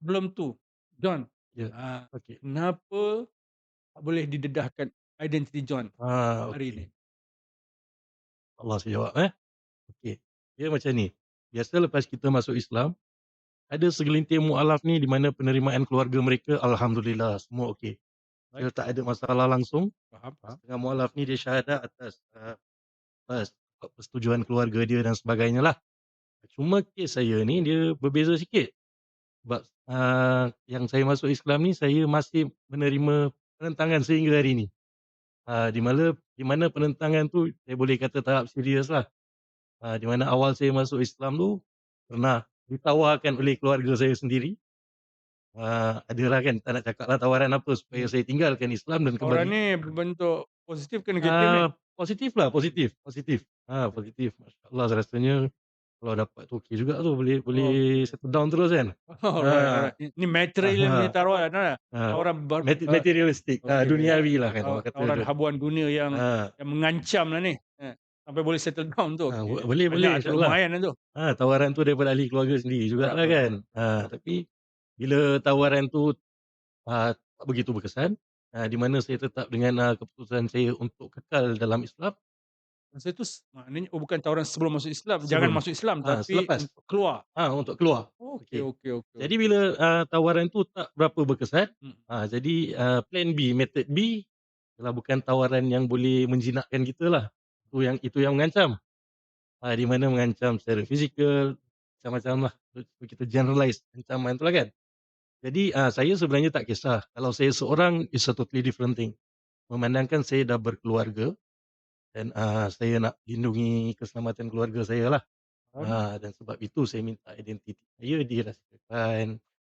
Sebelum tu, John, Ya, ah, okey. kenapa tak boleh didedahkan identiti John hari ini? Okey. Allah saya jawab, okey. Dia macam ni, biasa lepas kita masuk Islam, ada segelintir mualaf ni di mana penerimaan keluarga mereka alhamdulillah semua okey. Baik, Kira tak ada masalah langsung, faham faham. setengah mualaf ni dia syahadah atas persetujuan keluarga dia dan sebagainya lah. Cuma kes saya ni dia berbeza sikit. Sebab, yang saya masuk Islam ni saya masih menerima penentangan sehingga hari ni. Di mana penentangan tu saya boleh kata tahap serius lah. Di mana awal saya masuk Islam tu, pernah ditawarkan oleh keluarga saya sendiri, adalah kan tak nak cakap lah tawaran apa supaya Hmm. saya tinggalkan Islam dan Tawaran kembali, ni berbentuk positif ke negatif ni? positif lah, positif positif. Positif, masya-Allah rasanya kalau dapat tu okey juga tu, boleh boleh Okey. settle down terus kan. Alright Ah, alright. Ni material punya ah, tawaran ah, tawaran materialistik, okey, duniawi lah kan orang kata tawaran tu. habuan dunia Ah, yang mengancam lah ni, sampai boleh settle down tu, okey. boleh boleh Banyak tu, insya-Allah. lumayan lah tu. Tawaran tu daripada ahli keluarga sendiri Alright jugalah alright kan. alright. Tapi bila tawaran tu, tak begitu berkesan, di mana saya tetap dengan, keputusan saya untuk kekal dalam Islam, Masa tu maknanya bukan tawaran sebelum masuk Islam, jangan sebelum masuk Islam tapi selepas, untuk keluar? untuk keluar. Okey Okey. okey okey Jadi okey. bila, tawaran tu tak berapa berkesan, Mhm. jadi, plan B, method B kalau bukan tawaran yang boleh menjinakkan kita lah, itu yang mengancam. Di mana mengancam secara fizikal, macam-macam lah, kita generalize ancaman tu lah kan. Jadi, saya sebenarnya tak kisah, kalau saya seorang is a totally different thing. Memandangkan saya dah berkeluarga dan, saya nak lindungi keselamatan keluarga saya lah. Faham. Dan sebab itu saya minta identiti saya dirahsiakan.